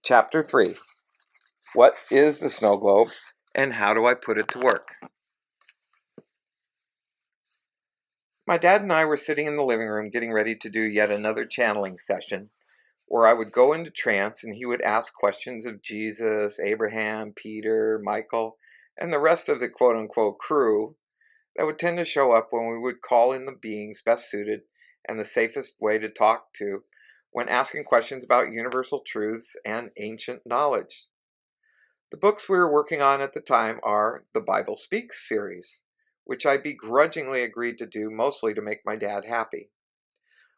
Chapter 3. What is the snow globe and how do I put it to work? My dad and I were sitting in the living room getting ready to do yet another channeling session where I would go into trance and he would ask questions of Jesus, Abraham, Peter, Michael, and the rest of the quote-unquote crew that would tend to show up when we would call in the beings best suited and the safest way to talk to when asking questions about universal truths and ancient knowledge. The books we were working on at the time are the Bible Speaks series, which I begrudgingly agreed to do mostly to make my dad happy.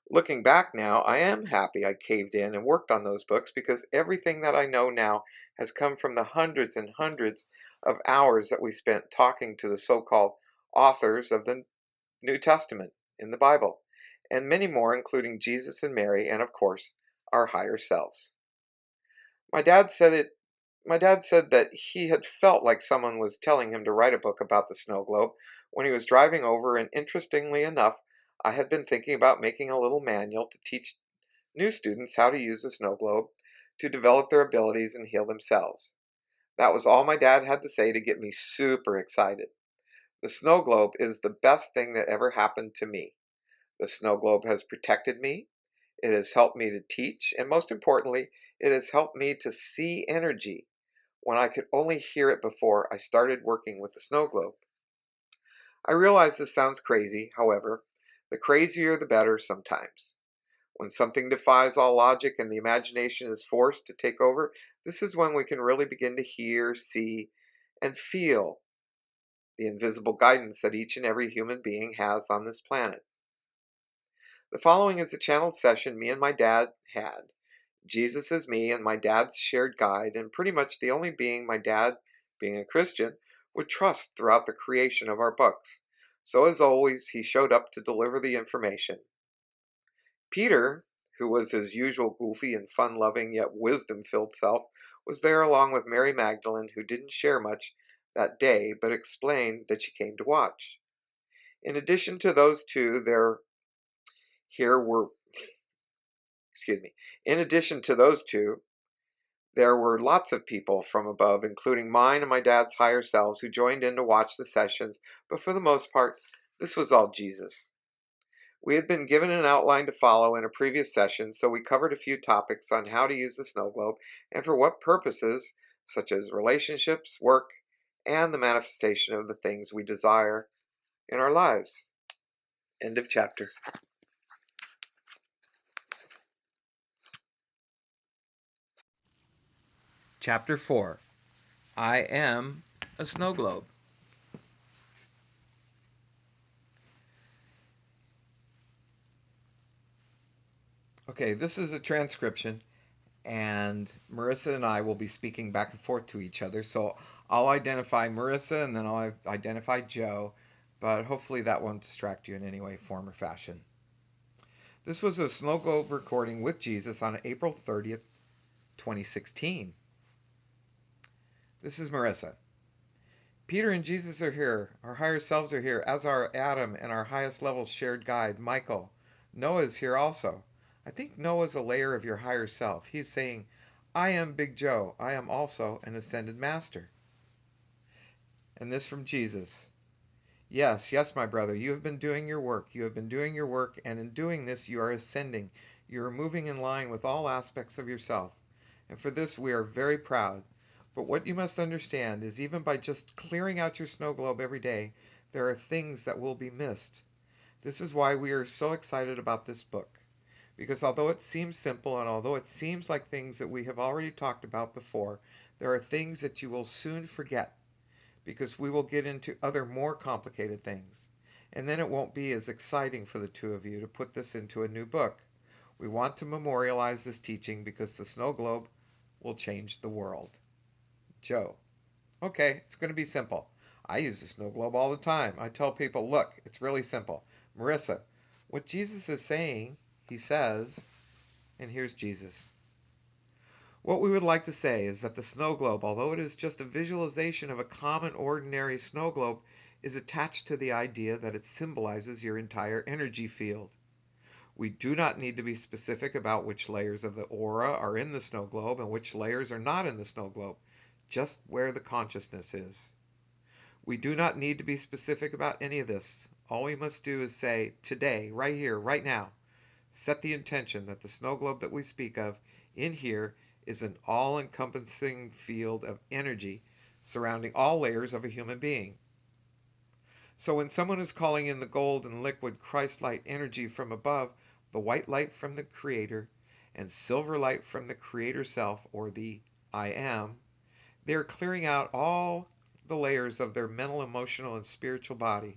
Looking back now, I am happy I caved in and worked on those books because everything that I know now has come from the hundreds and hundreds of hours that we spent talking to the so-called authors of the New Testament in the Bible, and many more, including Jesus and Mary, and of course, our higher selves. My dad said it My dad said that he had felt like someone was telling him to write a book about the snow globe when he was driving over, and interestingly enough, I had been thinking about making a little manual to teach new students how to use the snow globe to develop their abilities and heal themselves. That was all my dad had to say to get me super excited. The snow globe is the best thing that ever happened to me. The snow globe has protected me, it has helped me to teach, and most importantly, it has helped me to see energy when I could only hear it before I started working with the snow globe. I realize this sounds crazy, however, the crazier the better sometimes. When something defies all logic and the imagination is forced to take over, this is when we can really begin to hear, see, and feel the invisible guidance that each and every human being has on this planet. The following is a channeled session me and my dad had. Jesus is me and my dad's shared guide, and pretty much the only being my dad, being a Christian, would trust throughout the creation of our books. So as always, he showed up to deliver the information. Peter, who was his usual goofy and fun-loving yet wisdom-filled self, was there along with Mary Magdalene, who didn't share much that day but explained that she came to watch. In addition to those two, here were In addition to those two, there were lots of people from above, including mine and my dad's higher selves, who joined in to watch the sessions, but for the most part, this was all Jesus. We had been given an outline to follow in a previous session, so we covered a few topics on how to use the snow globe and for what purposes, such as relationships, work, and the manifestation of the things we desire in our lives. End of chapter. Chapter 4. I am a snow globe. Okay, this is a transcription, and Marissa and I will be speaking back and forth to each other. So I'll identify Marissa and then I'll identify Joe, but hopefully that won't distract you in any way, form, or fashion. This was a snow globe recording with Jesus on April 30th, 2016. This is Marissa. Peter and Jesus are here. Our higher selves are here, as are Adam and our highest level shared guide, Michael. Noah's here also. I think Noah's a layer of your higher self. He's saying, I am Big Joe. I am also an ascended master. And this from Jesus. Yes, yes, my brother, you have been doing your work. You have been doing your work, and in doing this, you are ascending. You are moving in line with all aspects of yourself. And for this, we are very proud. But what you must understand is even by just clearing out your snow globe every day, there are things that will be missed. This is why we are so excited about this book. Because although it seems simple and although it seems like things that we have already talked about before, there are things that you will soon forget because we will get into other more complicated things. And then it won't be as exciting for the two of you to put this into a new book. We want to memorialize this teaching because the snow globe will change the world. Joe. Okay, it's going to be simple. I use the snow globe all the time. I tell people, look, it's really simple. Marissa, what Jesus is saying, he says, and here's Jesus. What we would like to say is that the snow globe, although it is just a visualization of a common ordinary snow globe, is attached to the idea that it symbolizes your entire energy field. We do not need to be specific about which layers of the aura are in the snow globe and which layers are not in the snow globe, just where the consciousness is. We do not need to be specific about any of this. All we must do is say, today, right here, right now, set the intention that the snow globe that we speak of in here is an all-encompassing field of energy surrounding all layers of a human being. So when someone is calling in the gold and liquid Christ-light energy from above, the white light from the Creator, and silver light from the Creator Self, or the I Am, they are clearing out all the layers of their mental, emotional, and spiritual body.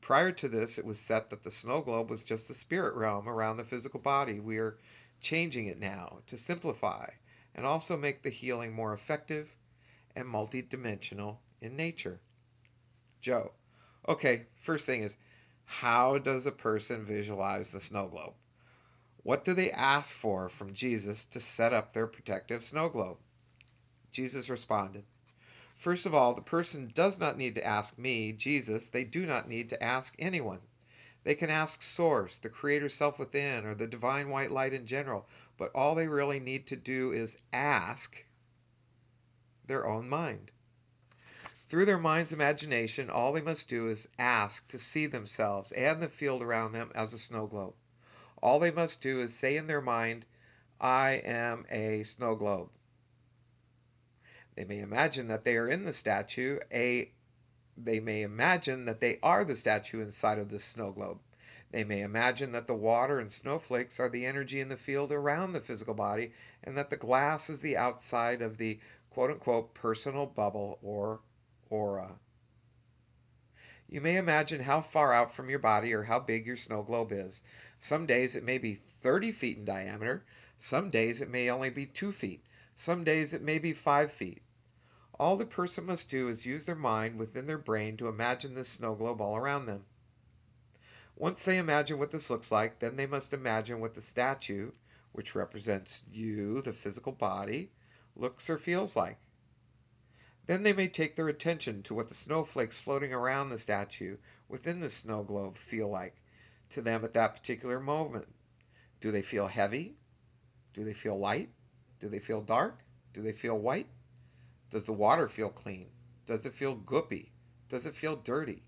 Prior to this, it was set that the snow globe was just the spirit realm around the physical body. We are changing it now to simplify and also make the healing more effective and multidimensional in nature. Joe. Okay, first thing is, how does a person visualize the snow globe? What do they ask for from Jesus to set up their protective snow globe? Jesus responded, first of all, the person does not need to ask me, Jesus. They do not need to ask anyone. They can ask Source, the Creator Self within, or the Divine White Light in general, but all they really need to do is ask their own mind. Through their mind's imagination, all they must do is ask to see themselves and the field around them as a snow globe. All they must do is say in their mind, I am a snow globe. They may imagine that they are in the statue. They may imagine that they are the statue inside of this snow globe. They may imagine that the water and snowflakes are the energy in the field around the physical body, and that the glass is the outside of the quote-unquote personal bubble or aura. You may imagine how far out from your body or how big your snow globe is. Some days it may be 30 feet in diameter. Some days it may only be 2 feet. Some days it may be 5 feet. All the person must do is use their mind within their brain to imagine this snow globe all around them. Once they imagine what this looks like, then they must imagine what the statue, which represents you, the physical body, looks or feels like. Then they may take their attention to what the snowflakes floating around the statue within the snow globe feel like to them at that particular moment. Do they feel heavy? Do they feel light? Do they feel dark? Do they feel white? Does the water feel clean? Does it feel goopy? Does it feel dirty?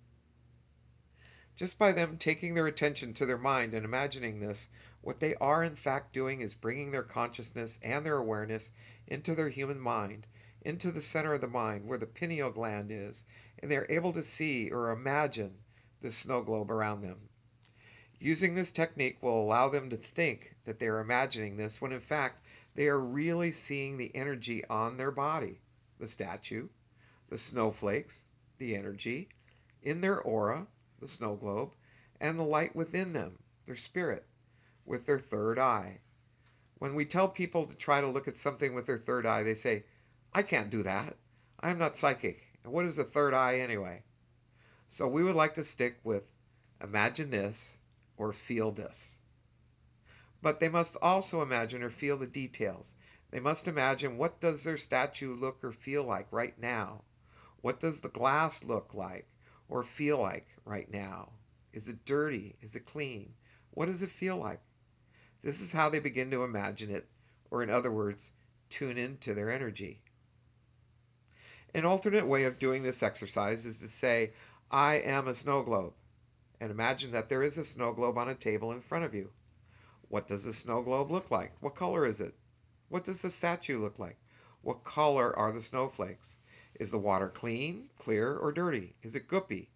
Just by them taking their attention to their mind and imagining this, what they are in fact doing is bringing their consciousness and their awareness into their human mind, into the center of the mind where the pineal gland is, and they're able to see or imagine the snow globe around them. Using this technique will allow them to think that they are imagining this when in fact they are really seeing the energy on their body, the statue, the snowflakes, the energy, in their aura, the snow globe, and the light within them, their spirit, with their third eye. When we tell people to try to look at something with their third eye, they say, I can't do that. I'm not psychic. And what is a third eye anyway? So we would like to stick with imagine this or feel this. But they must also imagine or feel the details. They must imagine what does their statue look or feel like right now? What does the glass look like or feel like right now? Is it dirty? Is it clean? What does it feel like? This is how they begin to imagine it, or in other words, tune into their energy. An alternate way of doing this exercise is to say, I am a snow globe, and imagine that there is a snow globe on a table in front of you. What does the snow globe look like? What color is it? What does the statue look like? What color are the snowflakes? Is the water clean, clear, or dirty? Is it goopy?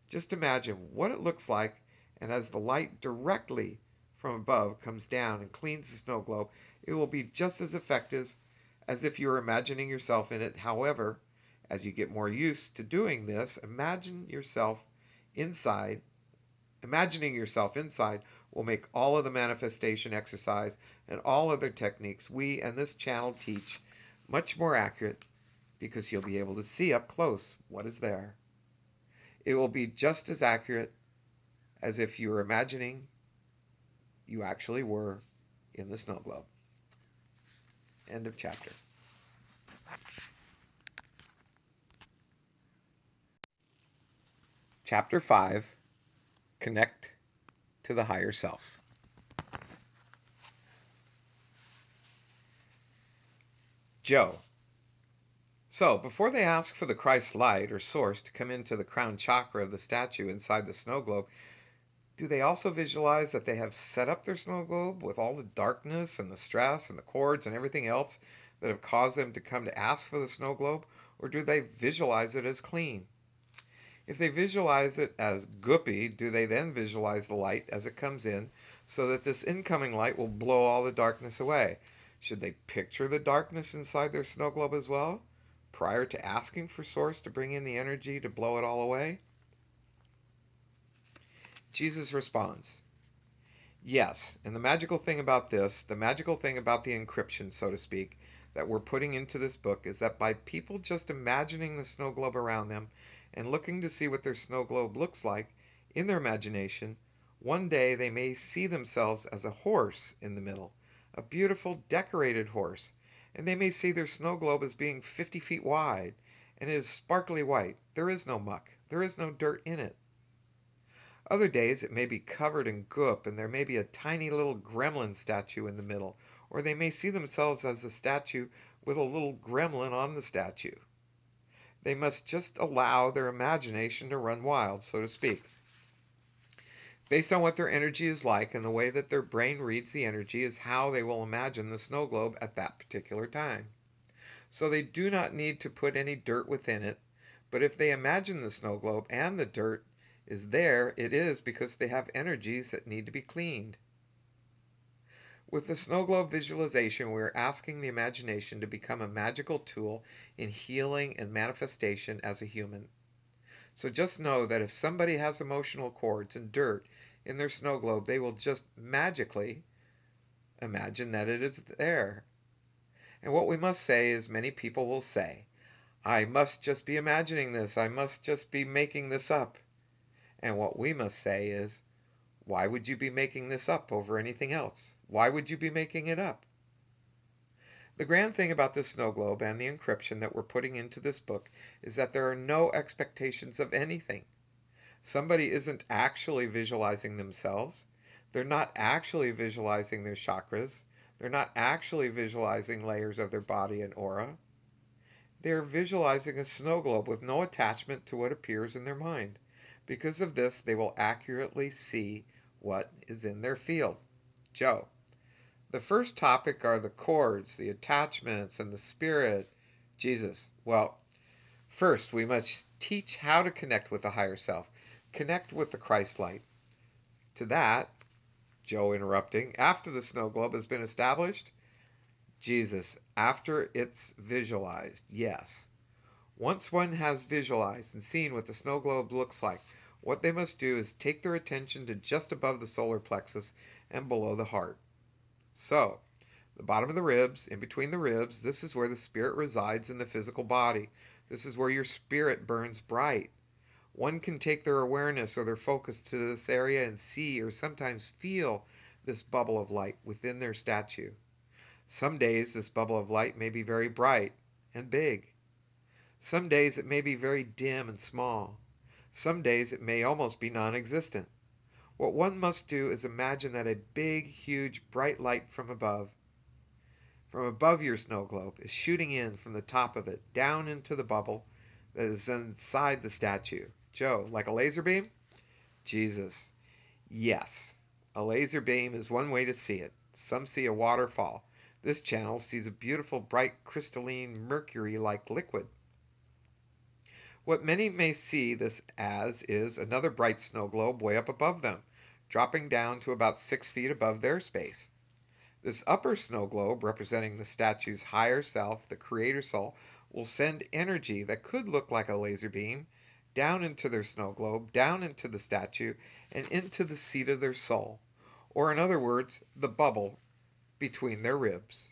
Just imagine what it looks like, and as the light directly from above comes down and cleans the snow globe, it will be just as effective as if you were imagining yourself in it. However, as you get more used to doing this, imagining yourself inside will make all of the manifestation exercise and all other techniques we and this channel teach much more accurate, because you'll be able to see up close what is there. It will be just as accurate as if you were imagining you actually were in the snow globe. End of chapter. Chapter 5, Connect to the Higher Self. Joe. So, before they ask for the Christ light or source to come into the crown chakra of the statue inside the snow globe, do they also visualize that they have set up their snow globe with all the darkness and the stress and the cords and everything else that have caused them to come to ask for the snow globe, or do they visualize it as clean? If they visualize it as goopy, do they then visualize the light as it comes in so that this incoming light will blow all the darkness away? Should they picture the darkness inside their snow globe as well, prior to asking for source to bring in the energy to blow it all away? Jesus responds, yes, and the magical thing about this, the magical thing about the encryption, so to speak, that we're putting into this book is that by people just imagining the snow globe around them and looking to see what their snow globe looks like in their imagination, one day they may see themselves as a horse in the middle, a beautiful decorated horse, and they may see their snow globe as being 50 feet wide, and it is sparkly white. There is no muck. There is no dirt in it. Other days it may be covered in goop, and there may be a tiny little gremlin statue in the middle, or they may see themselves as a statue with a little gremlin on the statue. They must just allow their imagination to run wild, so to speak. Based on what their energy is like and the way that their brain reads the energy is how they will imagine the snow globe at that particular time. So they do not need to put any dirt within it, but if they imagine the snow globe and the dirt is there, it is because they have energies that need to be cleaned. With the snow globe visualization, we are asking the imagination to become a magical tool in healing and manifestation as a human. So just know that if somebody has emotional cords and dirt in their snow globe, they will just magically imagine that it is there. And what we must say is, many people will say, I must just be imagining this, I must just be making this up. And what we must say is, why would you be making this up over anything else? Why would you be making it up? The grand thing about the snow globe and the encryption that we're putting into this book is that there are no expectations of anything. Somebody isn't actually visualizing themselves. They're not actually visualizing their chakras. They're not actually visualizing layers of their body and aura. They're visualizing a snow globe with no attachment to what appears in their mind. Because of this, they will accurately see what is in their field. Joe. The first topic are the cords, the attachments, and the spirit. Jesus. Well, first we must teach how to connect with the higher self, connect with the Christ light. To that, Joe interrupting, after the snow globe has been established, Jesus, after it's visualized, yes. Once one has visualized and seen what the snow globe looks like, what they must do is take their attention to just above the solar plexus and below the heart. So, the bottom of the ribs, in between the ribs, this is where the spirit resides in the physical body. This is where your spirit burns bright. One can take their awareness or their focus to this area and see or sometimes feel this bubble of light within their statue. Some days this bubble of light may be very bright and big. Some days it may be very dim and small. Some days it may almost be non-existent. What one must do is imagine that a big, huge, bright light from above your snow globe, is shooting in from the top of it, down into the bubble that is inside the statue. Joe, like a laser beam? Jesus. Yes, a laser beam is one way to see it. Some see a waterfall. This channel sees a beautiful, bright, crystalline, mercury-like liquid. What many may see this as is another bright snow globe way up above them, dropping down to about 6 feet above their space. This upper snow globe, representing the statue's higher self, the creator soul, will send energy that could look like a laser beam down into their snow globe, down into the statue, and into the seat of their soul, or in other words, the bubble between their ribs.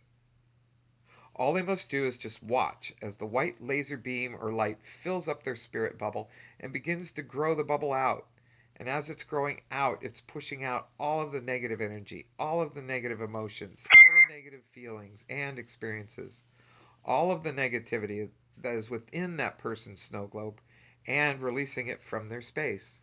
All they must do is just watch as the white laser beam or light fills up their spirit bubble and begins to grow the bubble out. And as it's growing out, it's pushing out all of the negative energy, all of the negative emotions, all the negative feelings and experiences, all of the negativity that is within that person's snow globe, and releasing it from their space.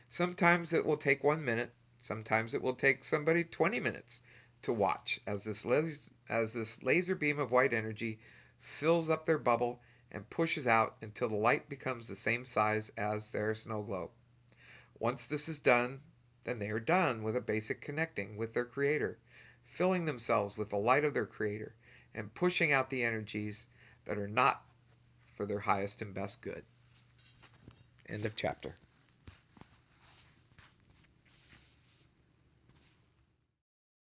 Sometimes it will take 1 minute. Sometimes it will take somebody 20 minutes. to watch as this laser beam of white energy fills up their bubble and pushes out until the light becomes the same size as their snow globe. Once this is done, then they are done with a basic connecting with their Creator, filling themselves with the light of their Creator, and pushing out the energies that are not for their highest and best good. End of chapter.